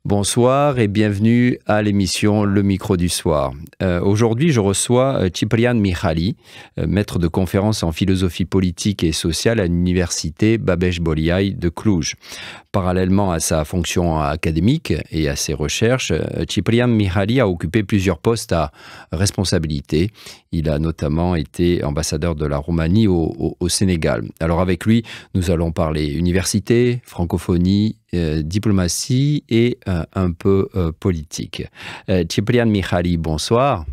Bonsoir et bienvenue à l'émission Le Micro du Soir. Aujourd'hui, je reçois Ciprian Mihaly, maître de conférences en philosophie politique et sociale à l'université Babeș-Bolyai de Cluj. Parallèlement à sa fonction académique et à ses recherches, Ciprian Mihaly a occupé plusieurs postes à responsabilité. Il a notamment été ambassadeur de la Roumanie au Sénégal. Alors avec lui, nous allons parler université, francophonie, diplomatie et un peu politique. Ciprian Mihaly, bonsoir.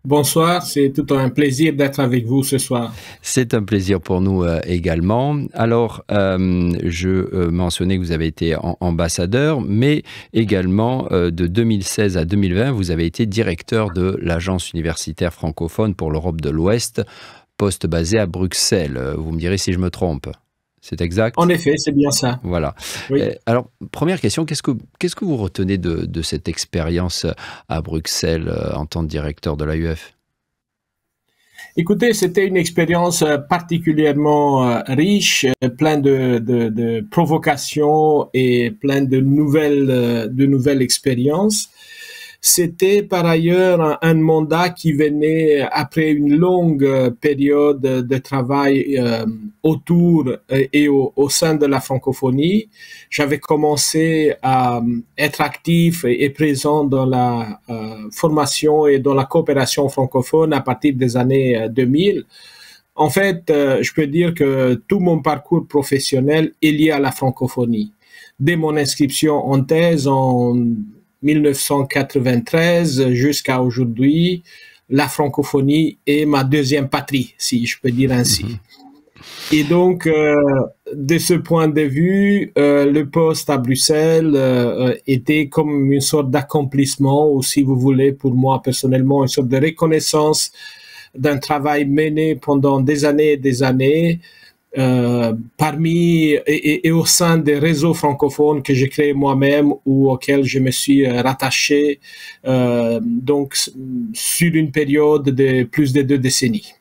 Bonsoir, c'est tout un plaisir d'être avec vous ce soir. C'est un plaisir pour nous également. Alors, je mentionnais que vous avez été ambassadeur, mais également de 2016 à 2020, vous avez été directeur de l'Agence universitaire francophone pour l'Europe de l'Ouest, poste basé à Bruxelles. Vous me direz si je me trompe. C'est exact? En effet, c'est bien ça. Voilà. Oui. Alors, première question, qu'est-ce que vous retenez de cette expérience à Bruxelles en tant que directeur de l'AUF? Écoutez, c'était une expérience particulièrement riche, plein de provocations et plein de nouvelles expériences. C'était par ailleurs un mandat qui venait après une longue période de travail autour et au sein de la francophonie. J'avais commencé à être actif et présent dans la formation et dans la coopération francophone à partir des années 2000. En fait, je peux dire que tout mon parcours professionnel est lié à la francophonie. Dès mon inscription en thèse en 1993 jusqu'à aujourd'hui, la francophonie est ma deuxième patrie, si je peux dire ainsi. Et donc, de ce point de vue, le poste à Bruxelles était comme une sorte d'accomplissement, ou si vous voulez, pour moi personnellement, une sorte de reconnaissance d'un travail mené pendant des années et des années, parmi et au sein des réseaux francophones que j'ai créés moi-même ou auxquels je me suis rattaché donc sur une période de plus de 2 décennies.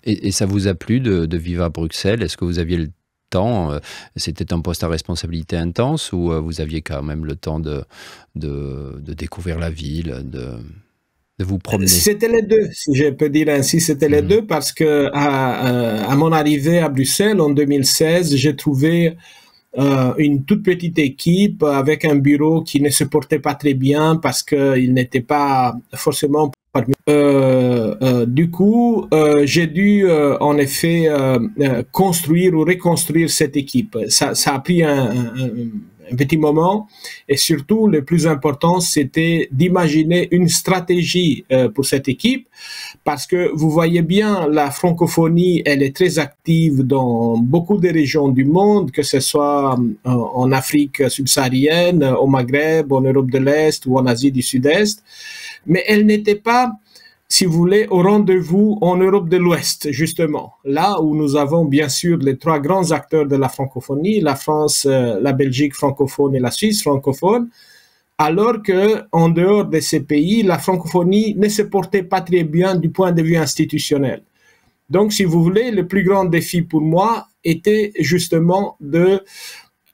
Et ça vous a plu de vivre à Bruxelles? Est-ce que vous aviez le temps, c'était un poste à responsabilité intense, ou vous aviez quand même le temps de découvrir la ville, de vous promener? C'était les deux, si je peux dire ainsi, c'était les deux, parce que à mon arrivée à Bruxelles en 2016, j'ai trouvé une toute petite équipe avec un bureau qui ne se portait pas très bien parce qu'il n'était pas forcément parmi. Du coup, j'ai dû en effet construire ou reconstruire cette équipe. Ça a pris un petit moment, et surtout le plus important, c'était d'imaginer une stratégie pour cette équipe, parce que vous voyez bien, la francophonie, elle est très active dans beaucoup de régions du monde, que ce soit en Afrique subsaharienne, au Maghreb, en Europe de l'Est ou en Asie du Sud-Est, mais elle n'était pas, si vous voulez, au rendez-vous en Europe de l'Ouest, justement. Là où nous avons bien sûr les 3 grands acteurs de la francophonie, la France, la Belgique francophone et la Suisse francophone, alors que en dehors de ces pays, la francophonie ne se portait pas très bien du point de vue institutionnel. Donc, si vous voulez, le plus grand défi pour moi était justement de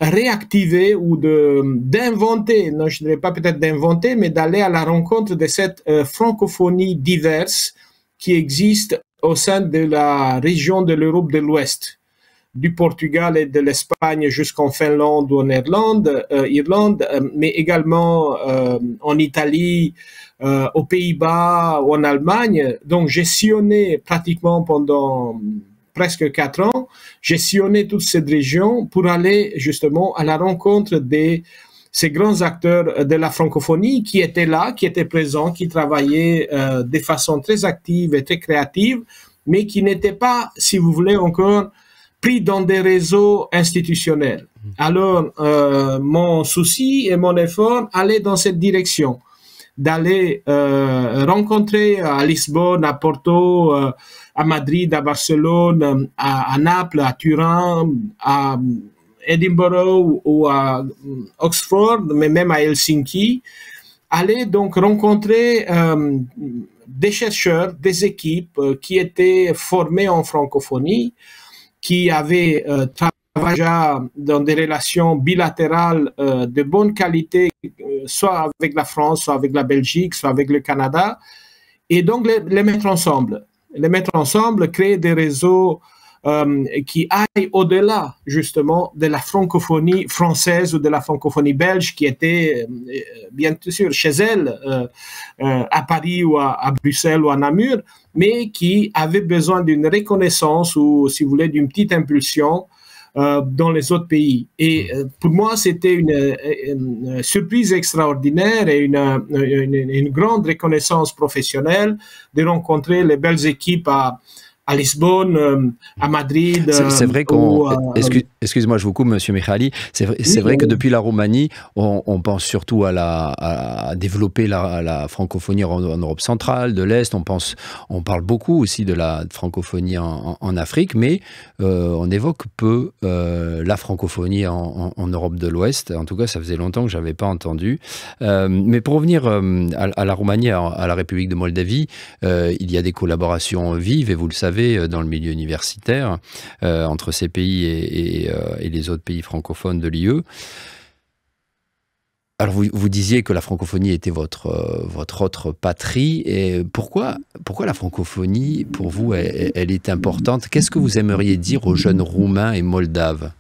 réactiver ou d'inventer, non, je ne dirais pas peut-être d'inventer, mais d'aller à la rencontre de cette francophonie diverse qui existe au sein de la région de l'Europe de l'Ouest, du Portugal et de l'Espagne jusqu'en Finlande ou en Irlande, mais également en Italie, aux Pays-Bas ou en Allemagne. Donc j'ai sillonné pratiquement pendant presque 4 ans, j'ai sillonné toute cette région pour aller justement à la rencontre de ces grands acteurs de la francophonie qui étaient là, qui étaient présents, qui travaillaient de façon très active et très créative, mais qui n'étaient pas, si vous voulez, encore pris dans des réseaux institutionnels. Alors, mon souci et mon effort allaient dans cette direction, d'aller rencontrer à Lisbonne, à Porto, à Madrid, à Barcelone, à Naples, à Turin, à Edinburgh ou à Oxford, mais même à Helsinki, aller donc rencontrer des chercheurs, des équipes qui étaient formées en francophonie, qui avaient travaillé déjà dans des relations bilatérales de bonne qualité, soit avec la France, soit avec la Belgique, soit avec le Canada, et donc les mettre ensemble. Les mettre ensemble, créer des réseaux qui aillent au-delà justement de la francophonie française ou de la francophonie belge qui était bien sûr chez elle à Paris ou à Bruxelles ou à Namur, mais qui avait besoin d'une reconnaissance ou, si vous voulez, d'une petite impulsion dans les autres pays. Et pour moi, c'était une surprise extraordinaire et une grande reconnaissance professionnelle de rencontrer les belles équipes à Lisbonne, à Madrid. C'est vrai qu'on... Excuse-moi, je vous coupe, Monsieur Michali. C'est vrai que depuis la Roumanie, on pense surtout à développer la francophonie en Europe centrale, de l'Est. On parle beaucoup aussi de la francophonie en Afrique, mais on évoque peu la francophonie en Europe de l'Ouest. En tout cas, ça faisait longtemps que je n'avais pas entendu. Mais pour revenir à la Roumanie, à la République de Moldavie, il y a des collaborations vives, et vous le savez, dans le milieu universitaire, entre ces pays et les autres pays francophones de l'UE. Alors, vous disiez que la francophonie était votre autre patrie. Et pourquoi la francophonie, pour vous, elle est importante? Qu'est-ce que vous aimeriez dire aux jeunes Roumains et Moldaves?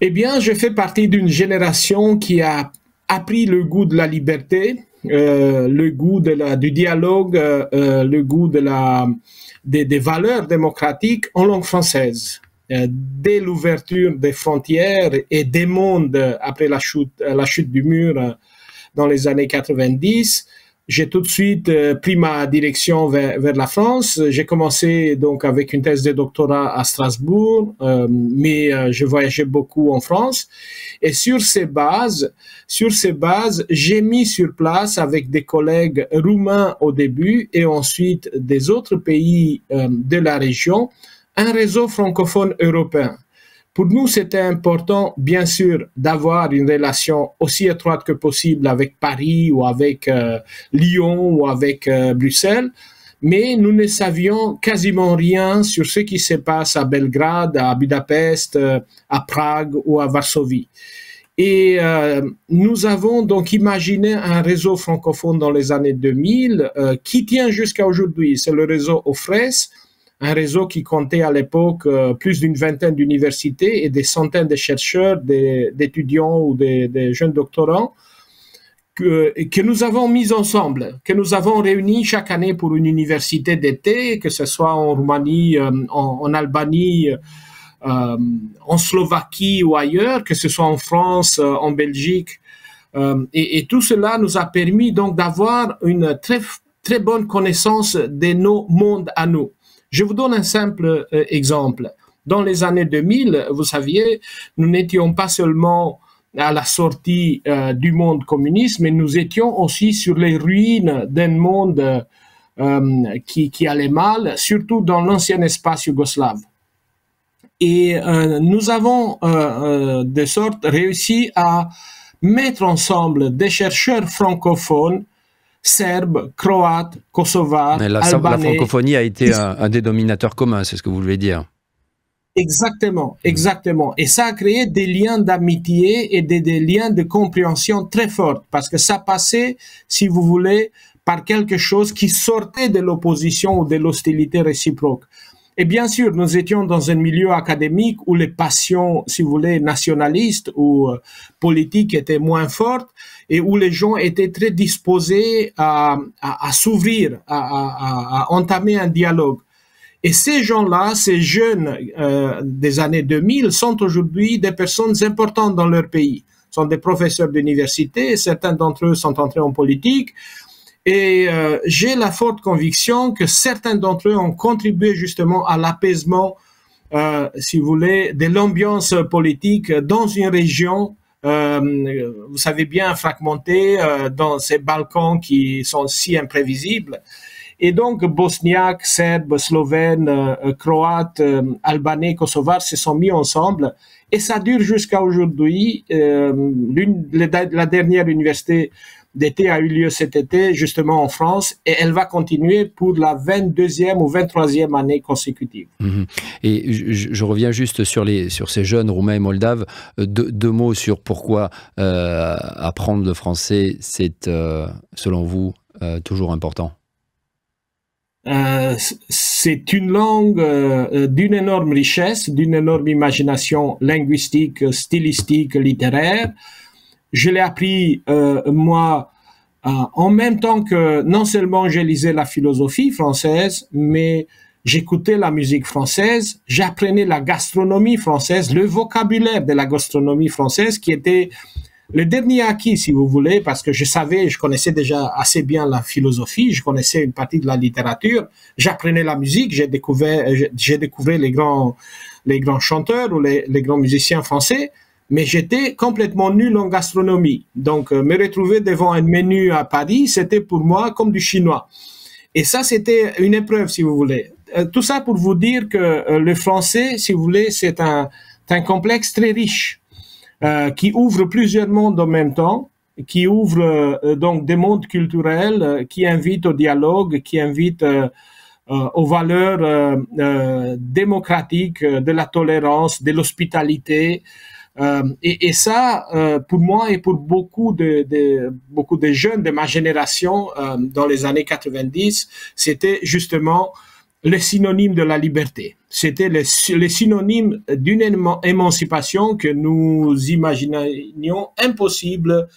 Eh bien, je fais partie d'une génération qui a appris le goût de la liberté, le goût du dialogue, le goût des valeurs démocratiques en langue française. Dès l'ouverture des frontières et des mondes après la chute du mur dans les années 90, j'ai tout de suite pris ma direction vers la France. J'ai commencé donc avec une thèse de doctorat à Strasbourg, mais je voyageais beaucoup en France. Et sur ces bases, j'ai mis sur place avec des collègues roumains au début et ensuite des autres pays de la région, un réseau francophone européen. Pour nous, c'était important, bien sûr, d'avoir une relation aussi étroite que possible avec Paris ou avec Lyon ou avec Bruxelles, mais nous ne savions quasiment rien sur ce qui se passe à Belgrade, à Budapest, à Prague ou à Varsovie. Et nous avons donc imaginé un réseau francophone dans les années 2000 qui tient jusqu'à aujourd'hui. C'est le réseau OFRES, un réseau qui comptait à l'époque plus d'une vingtaine d'universités et des centaines de chercheurs, d'étudiants ou des jeunes doctorants que nous avons mis ensemble, que nous avons réunis chaque année pour une université d'été, que ce soit en Roumanie, en Albanie, en Slovaquie ou ailleurs, que ce soit en France, en Belgique. Et tout cela nous a permis donc d'avoir une très bonne connaissance de nos mondes à nous. Je vous donne un simple exemple. Dans les années 2000, vous saviez, nous n'étions pas seulement à la sortie du monde communiste, mais nous étions aussi sur les ruines d'un monde qui allait mal, surtout dans l'ancien espace yougoslave. Et nous avons de sorte réussi à mettre ensemble des chercheurs francophones serbes, croates, kosovars, albanais. La francophonie a été un dénominateur commun, c'est ce que vous voulez dire. Exactement, exactement. Et ça a créé des liens d'amitié et des liens de compréhension très forts, parce que ça passait, si vous voulez, par quelque chose qui sortait de l'opposition ou de l'hostilité réciproque. Et bien sûr, nous étions dans un milieu académique où les passions, si vous voulez, nationalistes ou politiques étaient moins fortes et où les gens étaient très disposés à s'ouvrir, à entamer un dialogue. Et ces gens-là, ces jeunes des années 2000, sont aujourd'hui des personnes importantes dans leur pays. Ce sont des professeurs d'université, certains d'entre eux sont entrés en politique. Et j'ai la forte conviction que certains d'entre eux ont contribué justement à l'apaisement, si vous voulez, de l'ambiance politique dans une région, vous savez bien, fragmentée, dans ces Balkans qui sont si imprévisibles. Et donc, Bosniaques, Serbes, Slovènes, Croates, Albanais, Kosovars se sont mis ensemble. Et ça dure jusqu'à aujourd'hui. La dernière université d'été a eu lieu cet été, justement en France, et elle va continuer pour la 22e ou 23e année consécutive. Et je reviens juste sur ces jeunes Roumains et Moldaves. Deux mots sur pourquoi apprendre le français, c'est, selon vous, toujours important. C'est une langue d'une énorme richesse, d'une énorme imagination linguistique, stylistique, littéraire. Je l'ai appris, moi, en même temps que non seulement je lisais la philosophie française, mais j'écoutais la musique française, j'apprenais la gastronomie française, le vocabulaire de la gastronomie française qui était le dernier acquis, si vous voulez, parce que je connaissais déjà assez bien la philosophie, je connaissais une partie de la littérature, j'apprenais la musique, j'ai découvert les grands chanteurs ou les grands musiciens français, mais j'étais complètement nul en gastronomie. Donc, me retrouver devant un menu à Paris, c'était pour moi comme du chinois. Et ça, c'était une épreuve, si vous voulez. Tout ça pour vous dire que le français, si vous voulez, c'est un complexe très riche. Qui ouvre plusieurs mondes en même temps, qui ouvre donc des mondes culturels, qui invitent au dialogue, qui invitent aux valeurs démocratiques, de la tolérance, de l'hospitalité. Et ça, pour moi et pour beaucoup de jeunes de ma génération dans les années 90, c'était justement le synonyme de la liberté. C'était le synonyme d'une émancipation que nous imaginions impossible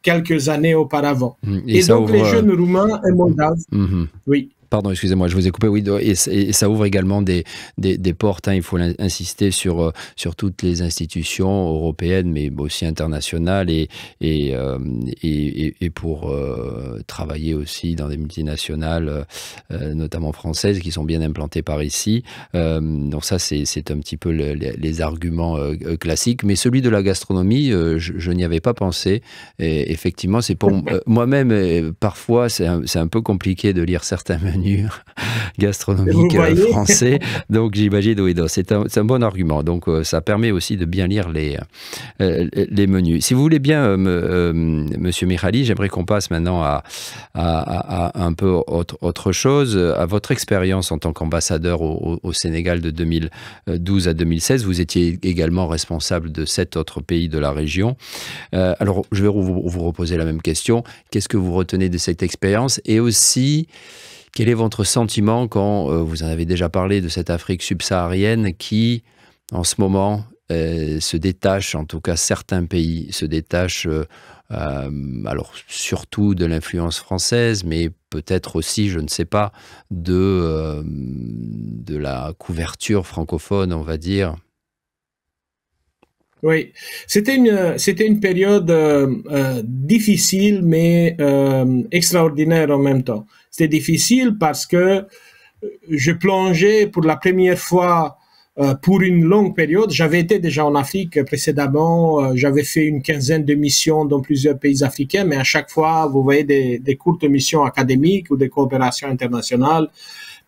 quelques années auparavant. Et donc les jeunes Roumains et Moldaves, oui. Pardon, excusez-moi, je vous ai coupé. Oui, et ça ouvre également des portes. Hein, il faut insister sur toutes les institutions européennes, mais aussi internationales, et pour travailler aussi dans des multinationales, notamment françaises, qui sont bien implantées par ici. Donc ça, c'est un petit peu les arguments classiques. Mais celui de la gastronomie, je n'y avais pas pensé. Et effectivement, c'est pour moi-même, parfois, c'est un peu compliqué de lire certains menus gastronomique français, donc j'imagine, oui, c'est un bon argument, donc ça permet aussi de bien lire les menus. Si vous voulez bien, Monsieur Michali, j'aimerais qu'on passe maintenant à un peu autre chose, à votre expérience en tant qu'ambassadeur au Sénégal de 2012 à 2016. Vous étiez également responsable de 7 autres pays de la région. Alors, je vais vous reposer la même question. Qu'est-ce que vous retenez de cette expérience? Et aussi, quel est votre sentiment quand vous en avez déjà parlé de cette Afrique subsaharienne qui, en ce moment, se détache, en tout cas certains pays se détachent, alors surtout de l'influence française, mais peut-être aussi, je ne sais pas, de la couverture francophone, on va dire. Oui, c'était une période difficile, mais extraordinaire en même temps. C'était difficile parce que je plongeais pour la première fois pour une longue période. J'avais été déjà en Afrique précédemment, j'avais fait une quinzaine de missions dans plusieurs pays africains, mais à chaque fois, vous voyez des courtes missions académiques ou des coopérations internationales,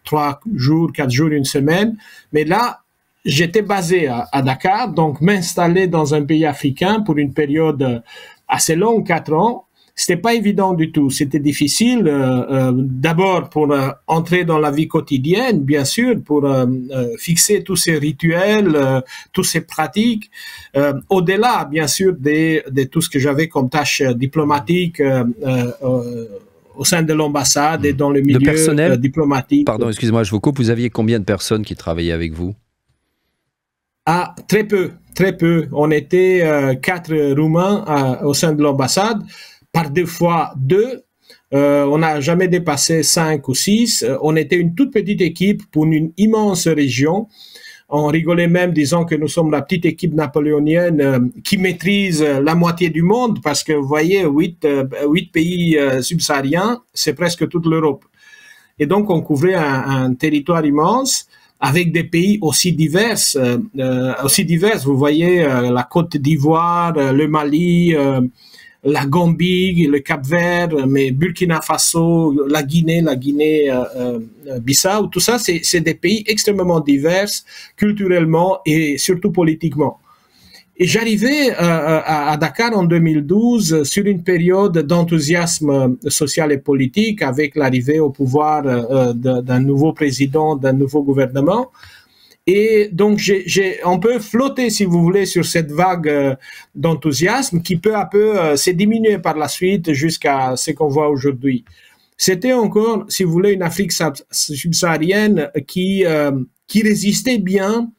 3 jours, 4 jours, une semaine. Mais là, j'étais basé à Dakar, donc m'installer dans un pays africain pour une période assez longue, 4 ans, c'était pas évident du tout. C'était difficile, d'abord pour entrer dans la vie quotidienne, bien sûr, pour fixer tous ces rituels, toutes ces pratiques, au-delà, bien sûr, de tout ce que j'avais comme tâche diplomatique au sein de l'ambassade et dans le milieu personnel, diplomatique. Pardon, excusez-moi, je vous coupe. Vous aviez combien de personnes qui travaillaient avec vous? Ah, très peu, très peu. On était 4 Roumains au sein de l'ambassade, par 2 fois 2. On n'a jamais dépassé 5 ou 6. On était une toute petite équipe pour une immense région. On rigolait même disant que nous sommes la petite équipe napoléonienne qui maîtrise la moitié du monde parce que, vous voyez, 8 pays subsahariens, c'est presque toute l'Europe. Et donc, on couvrait un territoire immense avec des pays aussi divers. Vous voyez, la Côte d'Ivoire, le Mali, la Gambie, le Cap-Vert, mais Burkina Faso, la Guinée-Bissau, tout ça, c'est des pays extrêmement divers culturellement et surtout politiquement. Et j'arrivais à Dakar en 2012 sur une période d'enthousiasme social et politique avec l'arrivée au pouvoir d'un nouveau président, d'un nouveau gouvernement. Et donc, on peut flotter, si vous voulez, sur cette vague d'enthousiasme qui peu à peu s'est diminuée par la suite jusqu'à ce qu'on voit aujourd'hui. C'était encore, si vous voulez, une Afrique subsaharienne qui résistait bien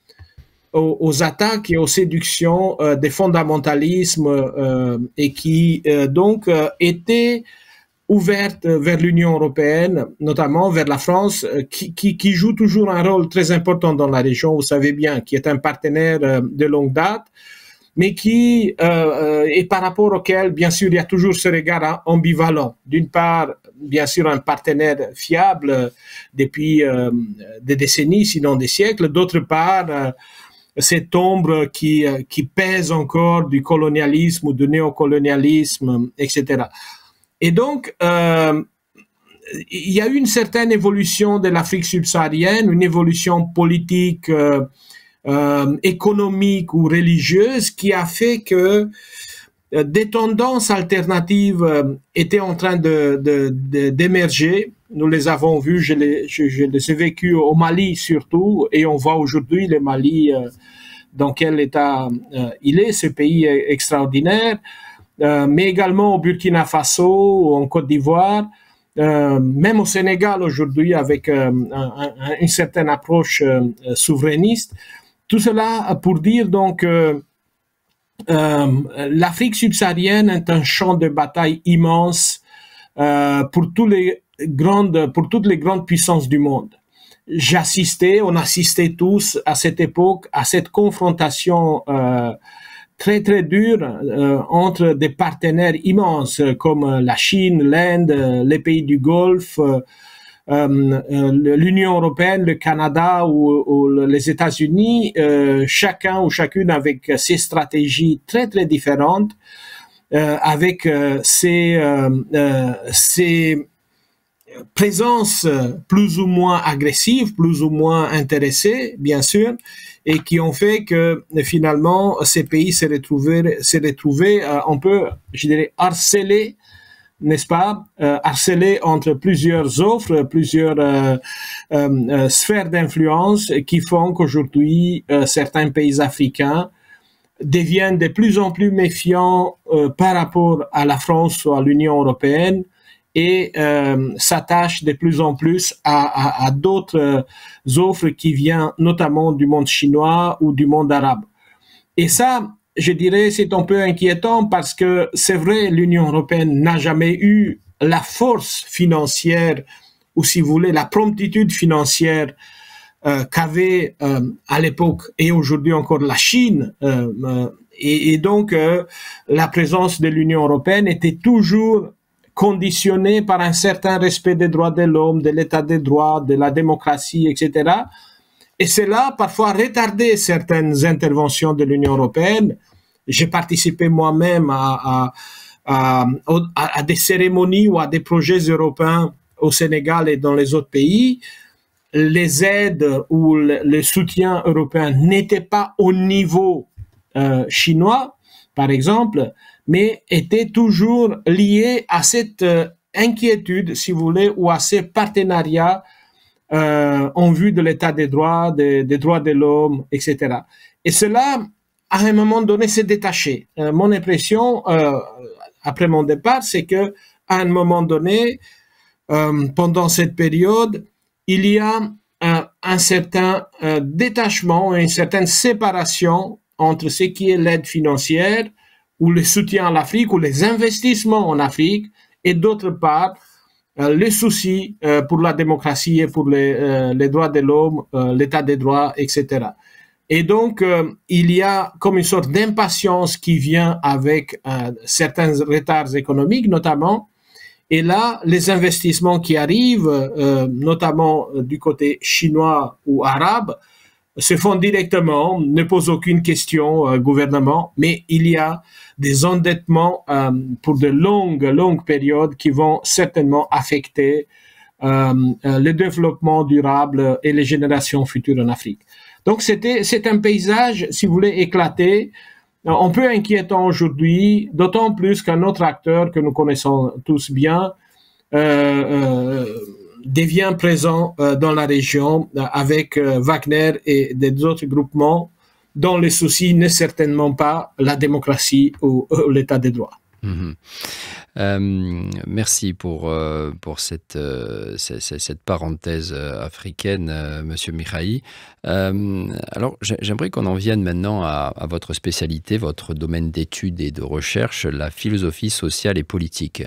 aux attaques et aux séductions des fondamentalismes et qui donc était ouverte vers l'Union européenne, notamment vers la France, qui joue toujours un rôle très important dans la région, vous savez bien, qui est un partenaire de longue date, mais qui et par rapport auquel, bien sûr, il y a toujours ce regard ambivalent. D'une part, bien sûr, un partenaire fiable depuis des décennies, sinon des siècles. D'autre part, cette ombre qui pèse encore du colonialisme ou du néocolonialisme, etc. Et donc, il y a eu une certaine évolution de l'Afrique subsaharienne, une évolution politique, économique ou religieuse qui a fait que des tendances alternatives étaient en train d'émerger. Nous les avons vues, je les ai vécues au Mali surtout, et on voit aujourd'hui le Mali dans quel état il est, ce pays extraordinaire, mais également au Burkina Faso, ou en Côte d'Ivoire, même au Sénégal aujourd'hui avec une certaine approche souverainiste. Tout cela pour dire donc l'Afrique subsaharienne est un champ de bataille immense pour toutes les grandes puissances du monde. On assistait tous à cette époque, à cette confrontation très très dure entre des partenaires immenses comme la Chine, l'Inde, les pays du Golfe, l'Union européenne, le Canada ou les États-Unis, chacun ou chacune avec ses stratégies très très différentes, avec ses présences plus ou moins agressives, plus ou moins intéressées, bien sûr, et qui ont fait que finalement ces pays s'est retrouvé un peu, je dirais, harcelés, n'est-ce pas, harcelés entre plusieurs offres, plusieurs sphères d'influence qui font qu'aujourd'hui certains pays africains deviennent de plus en plus méfiants par rapport à la France ou à l'Union européenne et s'attachent de plus en plus à d'autres offres qui viennent notamment du monde chinois ou du monde arabe. Et ça, je dirais, c'est un peu inquiétant parce que c'est vrai, l'Union européenne n'a jamais eu la force financière ou, si vous voulez, la promptitude financière qu'avait à l'époque et aujourd'hui encore la Chine. Et donc, la présence de l'Union européenne était toujours conditionnée par un certain respect des droits de l'homme, de l'état de droit, de la démocratie, etc. Et cela, parfois, retardait certaines interventions de l'Union européenne. J'ai participé moi-même à des cérémonies ou à des projets européens au Sénégal et dans les autres pays. Les aides ou le soutien européen n'étaient pas au niveau chinois, par exemple, mais étaient toujours liés à cette inquiétude, si vous voulez, ou à ces partenariats en vue de l'état des droits, des droits de l'homme, etc. Et cela, à un moment donné, s'est détaché. Mon impression, après mon départ, c'est que à un moment donné, pendant cette période, il y a un certain détachement, une certaine séparation entre ce qui est l'aide financière ou le soutien à l'Afrique ou les investissements en Afrique et d'autre part, les soucis pour la démocratie et pour les droits de l'homme, l'état des droits, etc. Et donc, il y a comme une sorte d'impatience qui vient avec certains retards économiques, notamment. Et là, les investissements qui arrivent, notamment du côté chinois ou arabe, se font directement, ne posent aucune question au gouvernement, mais il y a des endettements pour de longues périodes qui vont certainement affecter le développement durable et les générations futures en Afrique. Donc c'est un paysage, si vous voulez, éclaté, un peu inquiétant aujourd'hui, d'autant plus qu'un autre acteur que nous connaissons tous bien devient présent dans la région avec Wagner et des autres groupements dont le souci n'est certainement pas la démocratie ou l'état de droit. Mmh. Merci pour cette parenthèse africaine, Monsieur Mikhaï. Alors, j'aimerais qu'on en vienne maintenant à votre spécialité, votre domaine d'études et de recherche, la philosophie sociale et politique.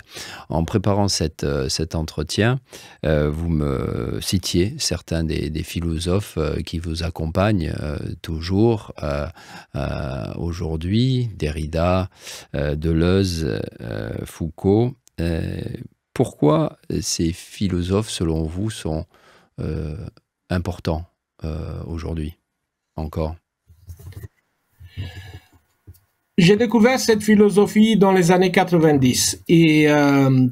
En préparant cet entretien, vous me citiez certains des philosophes qui vous accompagnent toujours aujourd'hui, Derrida, Deleuze, Foucault. Pourquoi ces philosophes, selon vous, sont importants aujourd'hui encore? J'ai découvert cette philosophie dans les années 90 et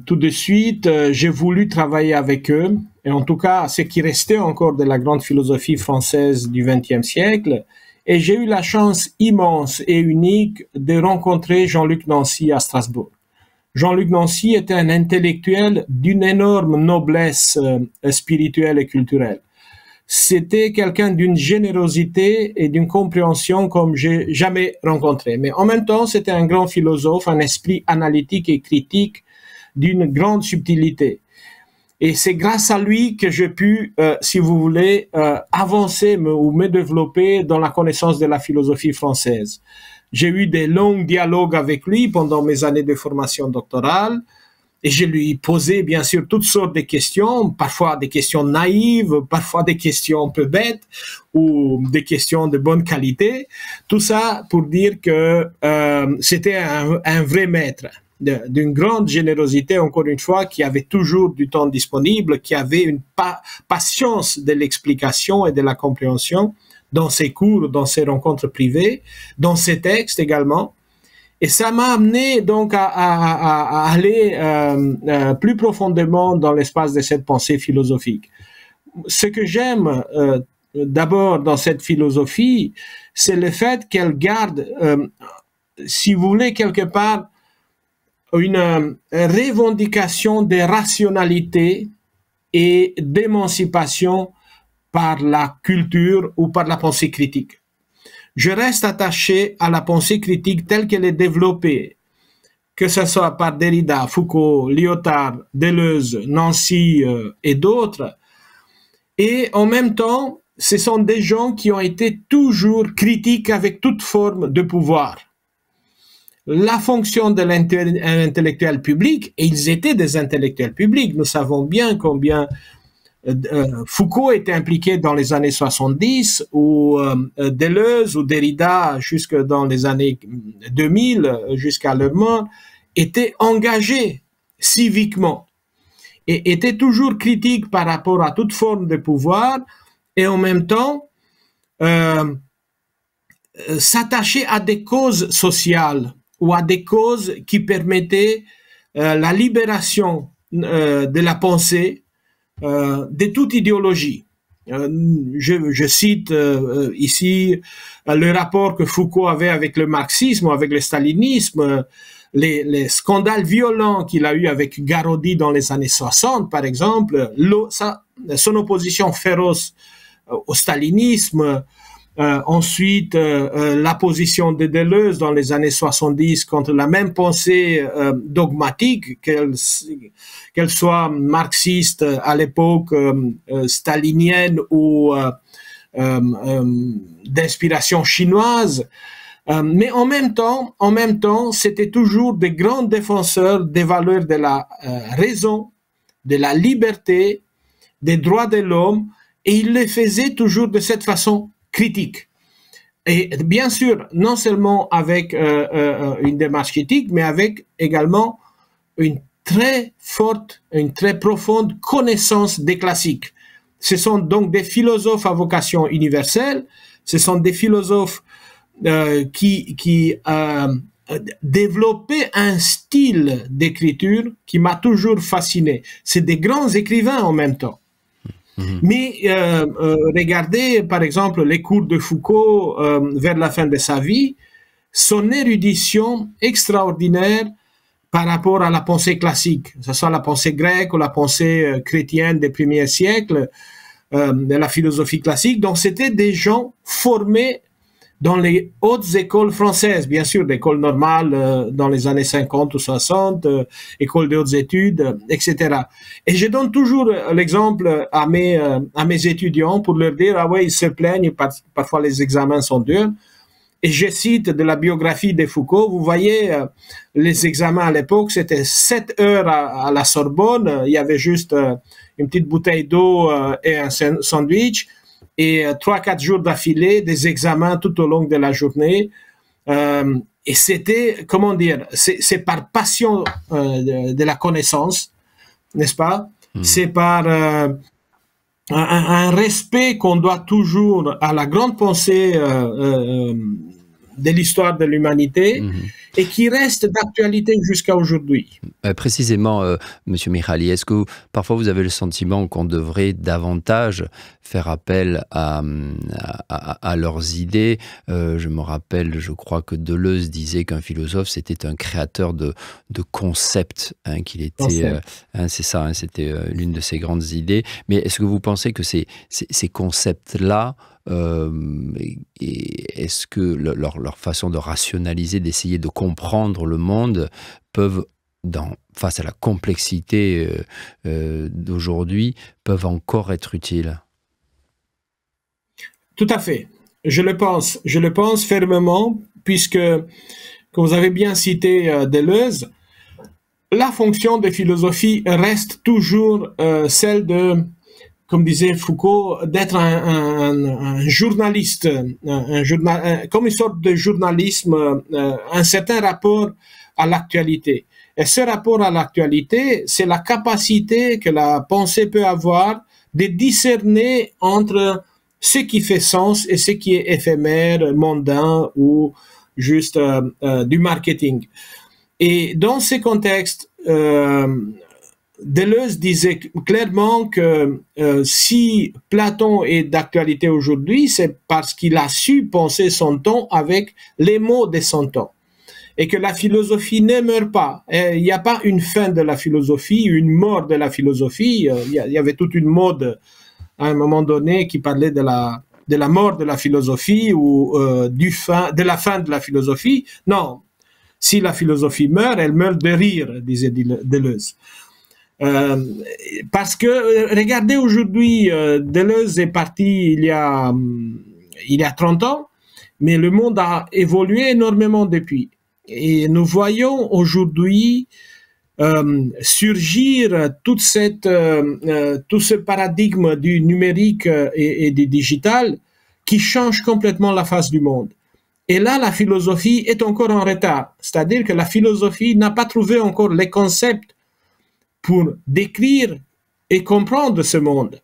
tout de suite, j'ai voulu travailler avec eux, et en tout cas, ce qui restait encore de la grande philosophie française du XXe siècle. Et j'ai eu la chance immense et unique de rencontrer Jean-Luc Nancy à Strasbourg. Jean-Luc Nancy était un intellectuel d'une énorme noblesse spirituelle et culturelle. C'était quelqu'un d'une générosité et d'une compréhension comme j'ai jamais rencontré. Mais en même temps, c'était un grand philosophe, un esprit analytique et critique d'une grande subtilité. Et c'est grâce à lui que j'ai pu, si vous voulez, avancer ou me développer dans la connaissance de la philosophie française. J'ai eu des longs dialogues avec lui pendant mes années de formation doctorale et je lui posais bien sûr toutes sortes de questions, parfois des questions naïves, parfois des questions un peu bêtes ou des questions de bonne qualité. Tout ça pour dire que c'était un vrai maître, d'une grande générosité, encore une fois, qui avait toujours du temps disponible, qui avait une patience de l'explication et de la compréhension dans ses cours, dans ses rencontres privées, dans ses textes également. Et ça m'a amené donc à aller plus profondément dans l'espace de cette pensée philosophique. Ce que j'aime d'abord dans cette philosophie, c'est le fait qu'elle garde, si vous voulez, quelque part, une revendication de rationalité et d'émancipation par la culture ou par la pensée critique. Je reste attaché à la pensée critique telle qu'elle est développée, que ce soit par Derrida, Foucault, Lyotard, Deleuze, Nancy et d'autres. Et en même temps, ce sont des gens qui ont été toujours critiques avec toute forme de pouvoir. La fonction de l'intellectuel public, et ils étaient des intellectuels publics, nous savons bien combien Foucault était impliqué dans les années 70, ou Deleuze ou Derrida jusque dans les années 2000, jusqu'à leur mort, étaient engagés civiquement et étaient toujours critiques par rapport à toute forme de pouvoir et en même temps s'attacher à des causes sociales ou à des causes qui permettaient la libération de la pensée de toute idéologie. Je cite ici le rapport que Foucault avait avec le marxisme, avec le stalinisme, les scandales violents qu'il a eu avec Garodi dans les années 60, par exemple, son opposition féroce au stalinisme, ensuite la position de Deleuze dans les années 70 contre la même pensée dogmatique, qu'elle soit marxiste à l'époque, stalinienne ou d'inspiration chinoise. Mais en même temps, c'était toujours des grands défenseurs des valeurs de la raison, de la liberté, des droits de l'homme, et ils le faisaient toujours de cette façon critique. Et bien sûr, non seulement avec une démarche critique, mais avec également une très forte, une très profonde connaissance des classiques. Ce sont donc des philosophes à vocation universelle, ce sont des philosophes qui développaient un style d'écriture qui m'a toujours fasciné. C'est des grands écrivains en même temps. Mais regardez par exemple les cours de Foucault vers la fin de sa vie, son érudition extraordinaire par rapport à la pensée classique, que ce soit la pensée grecque ou la pensée chrétienne des premiers siècles, de la philosophie classique. Donc, c'était des gens formés dans les hautes écoles françaises, bien sûr, l'école normale dans les années 50 ou 60, école de hautes études, etc. Et je donne toujours l'exemple à mes étudiants pour leur dire, ah ouais, ils se plaignent, parfois les examens sont durs. Et je cite de la biographie de Foucault, vous voyez, les examens à l'époque, c'était 7 heures à la Sorbonne, il y avait juste une petite bouteille d'eau et un sandwich, et 3-4 jours d'affilée, des examens tout au long de la journée. Et c'était, comment dire, c'est par passion de la connaissance, n'est-ce pas? C'est par un respect qu'on doit toujours à la grande pensée de l'histoire de l'humanité et qui reste d'actualité jusqu'à aujourd'hui. Précisément, Monsieur Mihaly, est-ce que parfois vous avez le sentiment qu'on devrait davantage faire appel à leurs idées? Je me rappelle, je crois que Deleuze disait qu'un philosophe, c'était un créateur de concepts, hein, qu'il était, c'est ça, hein, c'était l'une de ses grandes idées. Mais est-ce que vous pensez que ces concepts-là, est-ce que leur façon de rationaliser, d'essayer de comprendre le monde, peuvent, face à la complexité d'aujourd'hui, peuvent encore être utiles? Tout à fait. Je le pense fermement, puisque, comme vous avez bien cité Deleuze, la fonction de philosophie reste toujours celle de, comme disait Foucault, d'être un journaliste, comme une sorte de journalisme, un certain rapport à l'actualité. Et ce rapport à l'actualité, c'est la capacité que la pensée peut avoir de discerner entre ce qui fait sens et ce qui est éphémère, mondain ou juste du marketing. Et dans ces contextes, Deleuze disait clairement que si Platon est d'actualité aujourd'hui, c'est parce qu'il a su penser son temps avec les mots de son temps. Et que la philosophie ne meurt pas. Il n'y a pas une fin de la philosophie, une mort de la philosophie. Il y avait toute une mode à un moment donné qui parlait de la mort de la philosophie ou de la fin de la philosophie. Non, si la philosophie meurt, elle meurt de rire, disait Deleuze. Parce que, regardez aujourd'hui, Deleuze est parti il y a 30 ans, mais le monde a évolué énormément depuis. Et nous voyons aujourd'hui surgir tout ce paradigme du numérique et du digital qui change complètement la face du monde. Et là, la philosophie est encore en retard. C'est-à-dire que la philosophie n'a pas trouvé encore les concepts pour décrire et comprendre ce monde.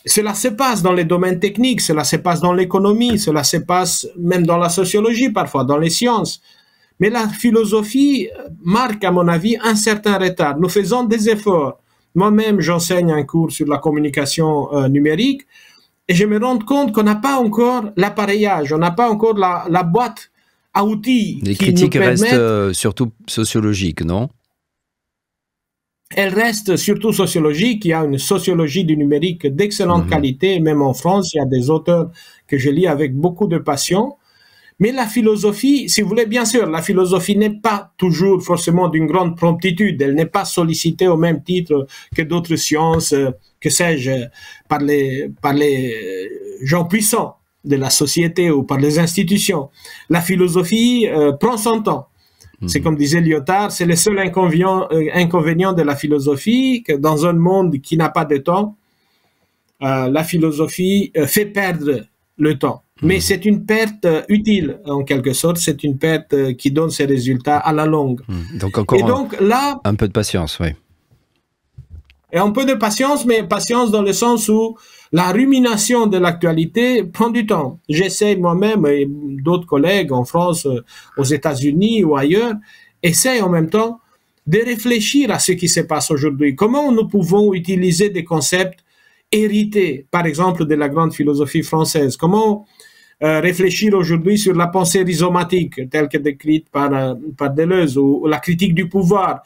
Cela se passe dans les domaines techniques, cela se passe dans l'économie, cela se passe même dans la sociologie parfois, dans les sciences. Mais la philosophie marque, à mon avis, un certain retard. Nous faisons des efforts. Moi-même, j'enseigne un cours sur la communication numérique et je me rends compte qu'on n'a pas encore l'appareillage, on n'a pas encore la boîte à outils. Les critiques restent surtout sociologiques, non? Elles restent surtout sociologiques. Il y a une sociologie du numérique d'excellente qualité. Même en France, il y a des auteurs que je lis avec beaucoup de passion. Mais la philosophie, si vous voulez, bien sûr, la philosophie n'est pas toujours forcément d'une grande promptitude. Elle n'est pas sollicitée au même titre que d'autres sciences, que sais-je, par les gens puissants de la société ou par les institutions. La philosophie prend son temps. C'est comme disait Lyotard, c'est le seul inconvénient de la philosophie, que dans un monde qui n'a pas de temps, la philosophie fait perdre le temps. Mais c'est une perte utile, en quelque sorte. C'est une perte qui donne ses résultats à la longue. Donc encore un peu de patience, oui. Et un peu de patience, mais patience dans le sens où la rumination de l'actualité prend du temps. J'essaie moi-même, et d'autres collègues en France, aux États-Unis ou ailleurs, essayent en même temps de réfléchir à ce qui se passe aujourd'hui. Comment nous pouvons utiliser des concepts hérités, par exemple, de la grande philosophie française? Comment réfléchir aujourd'hui sur la pensée rhizomatique, telle que décrite par Deleuze, ou la critique du pouvoir.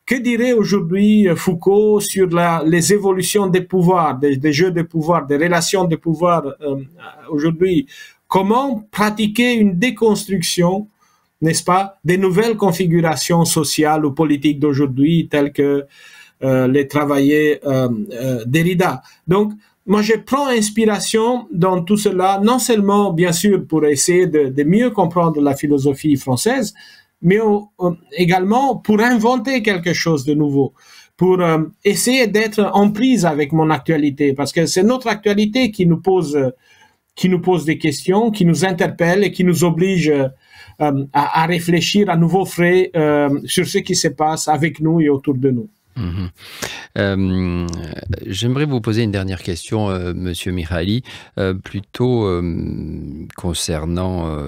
Que dirait aujourd'hui Foucault sur les évolutions des pouvoirs, des jeux de pouvoir, des relations de pouvoir aujourd'hui? Comment pratiquer une déconstruction, n'est-ce pas, des nouvelles configurations sociales ou politiques d'aujourd'hui, telles que les travaillait Derrida. Donc, moi, je prends inspiration dans tout cela, non seulement, bien sûr, pour essayer de mieux comprendre la philosophie française, mais également pour inventer quelque chose de nouveau, pour essayer d'être en prise avec mon actualité, parce que c'est notre actualité qui nous pose des questions, qui nous interpelle et qui nous oblige à réfléchir à nouveau frais sur ce qui se passe avec nous et autour de nous. J'aimerais vous poser une dernière question, Monsieur Mihaly, plutôt concernant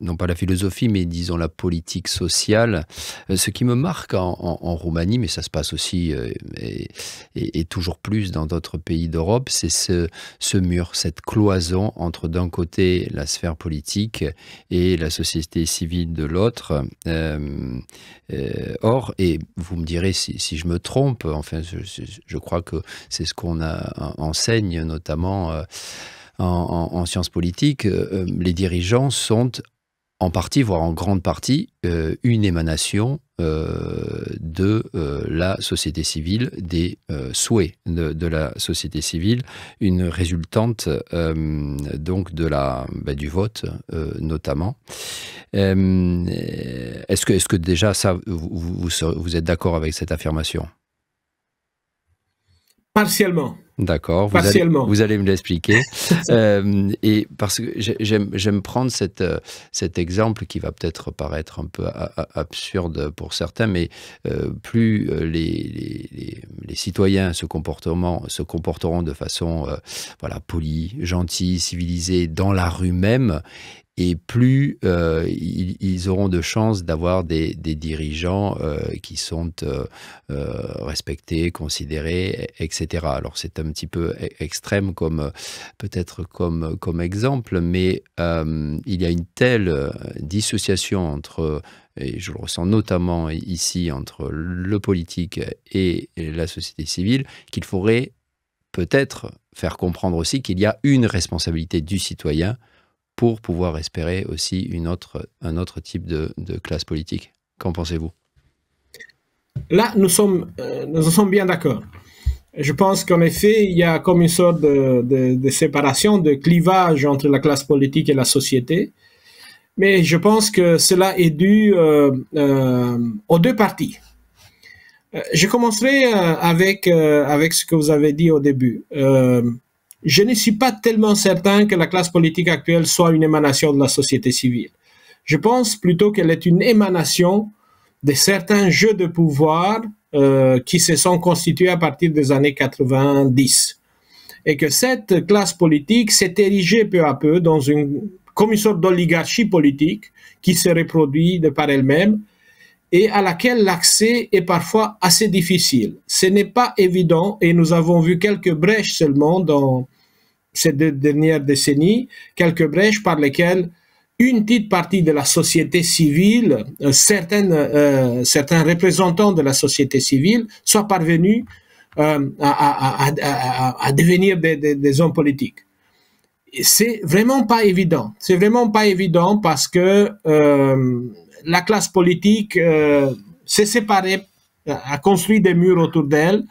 non pas la philosophie, mais disons la politique sociale. Ce qui me marque en Roumanie, mais ça se passe aussi et toujours plus dans d'autres pays d'Europe, c'est ce mur, cette cloison entre d'un côté la sphère politique et la société civile de l'autre. Or, et vous me direz si je me trompe, enfin je crois que c'est ce qu'on enseigne notamment en sciences politiques, les dirigeants sont en partie, voire en grande partie, une émanation de la société civile, des souhaits de la société civile, une résultante donc du vote notamment. Est-ce que déjà ça, vous êtes d'accord avec cette affirmation? Partiellement. D'accord, vous allez me l'expliquer. Et parce que j'aime prendre cet exemple qui va peut-être paraître un peu absurde pour certains, mais plus les citoyens se comporteront de façon polie, gentille, civilisée dans la rue même, et plus ils auront de chances d'avoir des dirigeants qui sont respectés, considérés, etc. Alors c'est un petit peu extrême peut-être comme exemple, mais il y a une telle dissociation entre, et je le ressens notamment ici, entre le politique et la société civile, qu'il faudrait peut-être faire comprendre aussi qu'il y a une responsabilité du citoyen pour pouvoir espérer aussi un autre type de classe politique. Qu'en pensez-vous? Là, nous sommes bien d'accord. Je pense qu'en effet, il y a comme une sorte de séparation, de clivage entre la classe politique et la société. Mais je pense que cela est dû aux deux parties. Je commencerai avec ce que vous avez dit au début. Je ne suis pas tellement certain que la classe politique actuelle soit une émanation de la société civile. Je pense plutôt qu'elle est une émanation de certains jeux de pouvoir qui se sont constitués à partir des années 90. Et que cette classe politique s'est érigée peu à peu comme une sorte d'oligarchie politique qui se reproduit de par elle-même et à laquelle l'accès est parfois assez difficile. Ce n'est pas évident et nous avons vu quelques brèches seulement dans ces 2 dernières décennies, quelques brèches par lesquelles une petite partie de la société civile, certains représentants de la société civile soient parvenus à devenir des hommes politiques. C'est vraiment pas évident. C'est vraiment pas évident parce que la classe politique s'est séparée, a construit des murs autour d'elle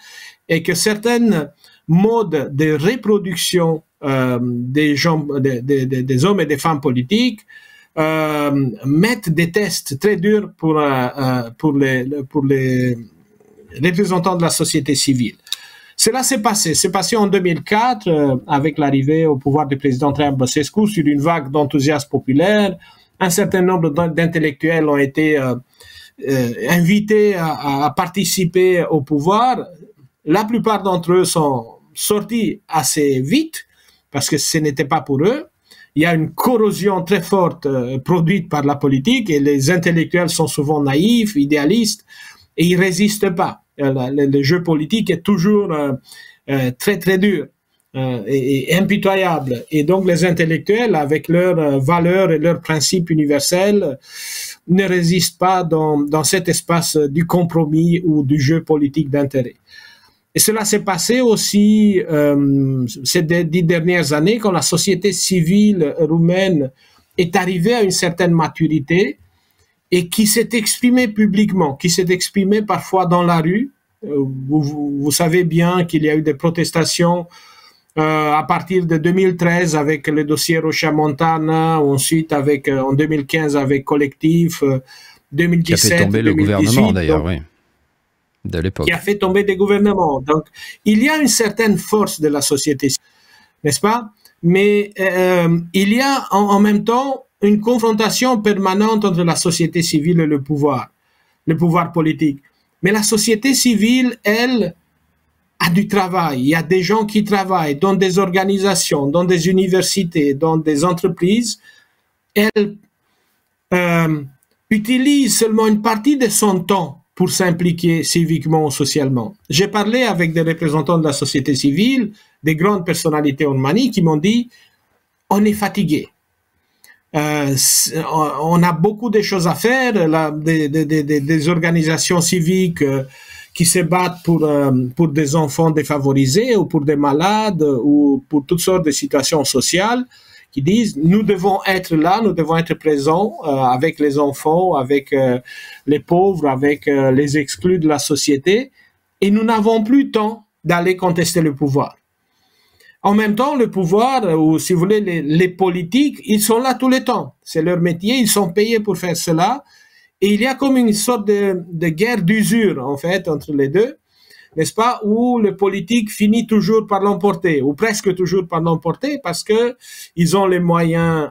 et que certains modes de reproduction des hommes et des femmes politiques mettent des tests très durs pour les représentants de la société civile. Cela s'est passé en 2004 avec l'arrivée au pouvoir du président Traian Băsescu sur une vague d'enthousiasme populaire. Un certain nombre d'intellectuels ont été invités à participer au pouvoir. La plupart d'entre eux sont sortis assez vite parce que ce n'était pas pour eux. Il y a une corrosion très forte produite par la politique et les intellectuels sont souvent naïfs, idéalistes et ils résistent pas. Le jeu politique est toujours très très dur. et impitoyable. Et donc les intellectuels, avec leurs valeurs et leurs principes universels, ne résistent pas dans cet espace du compromis ou du jeu politique d'intérêt. Et cela s'est passé aussi ces 10 dernières années, quand la société civile roumaine est arrivée à une certaine maturité et qui s'est exprimée publiquement, qui s'est exprimée parfois dans la rue. Vous savez bien qu'il y a eu des protestations à partir de 2013 avec le dossier Rocha Montana, ensuite avec, en 2015 avec Collectif, 2017, qui a fait tomber 2018, le gouvernement d'ailleurs, oui, de l'époque. Qui a fait tomber des gouvernements. Donc, il y a une certaine force de la société, n'est-ce pas? Mais il y a en même temps une confrontation permanente entre la société civile et le pouvoir politique. Mais la société civile, elle, a du travail. Il y a des gens qui travaillent dans des organisations, dans des universités, dans des entreprises. Elle utilise seulement une partie de son temps pour s'impliquer civiquement ou socialement. J'ai parlé avec des représentants de la société civile, des grandes personnalités en Roumanie qui m'ont dit « on est fatigué ». On a beaucoup de choses à faire, des organisations civiques qui se battent pour des enfants défavorisés ou pour des malades ou pour toutes sortes de situations sociales, qui disent nous devons être là, nous devons être présents avec les enfants, avec les pauvres, avec les exclus de la société, et nous n'avons plus le temps d'aller contester le pouvoir. En même temps, le pouvoir, ou si vous voulez, les politiques, ils sont là tout le temps. C'est leur métier, ils sont payés pour faire cela. Et il y a comme une sorte de guerre d'usure, en fait, entre les deux, n'est-ce pas, où le politique finit toujours par l'emporter, ou presque toujours par l'emporter, parce que ils ont les moyens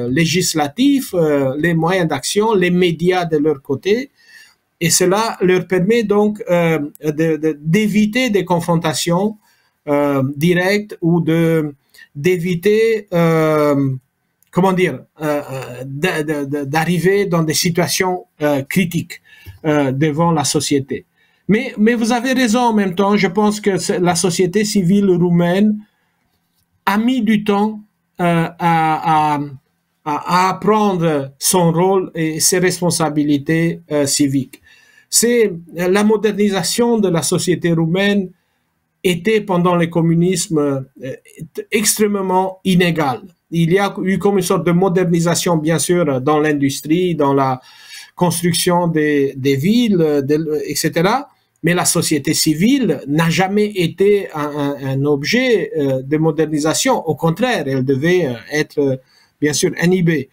législatifs, les moyens d'action, les médias de leur côté, et cela leur permet donc d'éviter des confrontations directes ou d'éviter comment dire, d'arriver dans des situations critiques devant la société. Mais vous avez raison en même temps, je pense que la société civile roumaine a mis du temps à apprendre son rôle et ses responsabilités civiques. C'est la modernisation de la société roumaine était pendant le communisme extrêmement inégale. Il y a eu comme une sorte de modernisation, bien sûr, dans l'industrie, dans la construction des villes, etc. Mais la société civile n'a jamais été un objet de modernisation. Au contraire, elle devait être, bien sûr, inhibée.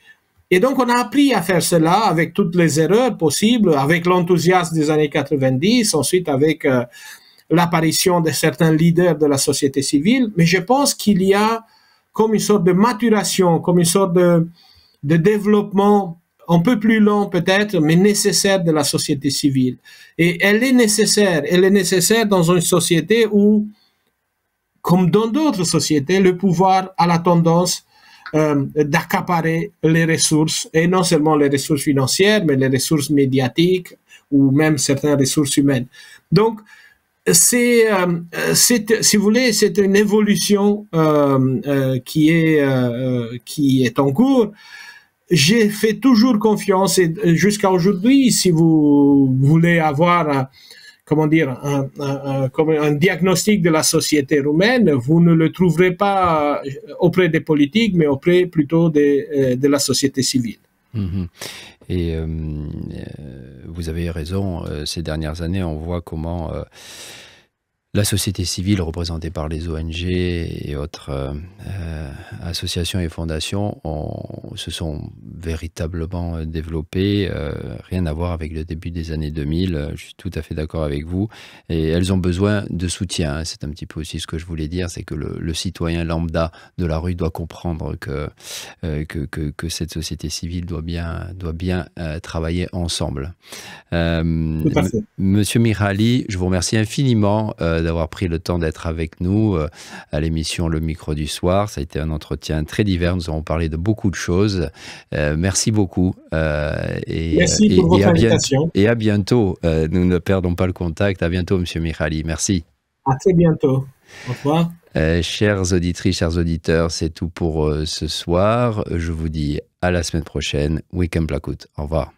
Et donc, on a appris à faire cela avec toutes les erreurs possibles, avec l'enthousiasme des années 90, ensuite avec l'apparition de certains leaders de la société civile. Mais je pense qu'il y a comme une sorte de maturation, comme une sorte de développement un peu plus lent peut-être, mais nécessaire de la société civile. Et elle est nécessaire dans une société où, comme dans d'autres sociétés, le pouvoir a la tendance d'accaparer les ressources, et non seulement les ressources financières, mais les ressources médiatiques ou même certaines ressources humaines. Donc, si vous voulez, c'est une évolution qui est en cours. J'ai fait toujours confiance et jusqu'à aujourd'hui, si vous voulez avoir, comment dire, un diagnostic de la société roumaine, vous ne le trouverez pas auprès des politiques, mais auprès plutôt de la société civile. Mmh. Et vous avez raison, ces dernières années, on voit comment la société civile, représentée par les ONG et autres associations et fondations, se sont véritablement développées. Rien à voir avec le début des années 2000, je suis tout à fait d'accord avec vous. Et elles ont besoin de soutien. Hein. C'est un petit peu aussi ce que je voulais dire, c'est que le citoyen lambda de la rue doit comprendre que cette société civile doit bien travailler ensemble. Tout à fait. Monsieur Mihaly, je vous remercie infiniment d'avoir pris le temps d'être avec nous à l'émission Le Micro du Soir. Ça a été un entretien très divers. Nous avons parlé de beaucoup de choses. Merci beaucoup. Merci pour votre invitation. Et à bientôt. Nous ne perdons pas le contact. À bientôt, Monsieur Mihaly. Merci. À très bientôt. Au revoir. Chères auditrices, chers auditeurs, c'est tout pour ce soir. Je vous dis à la semaine prochaine. Week-end Plakout. Au revoir.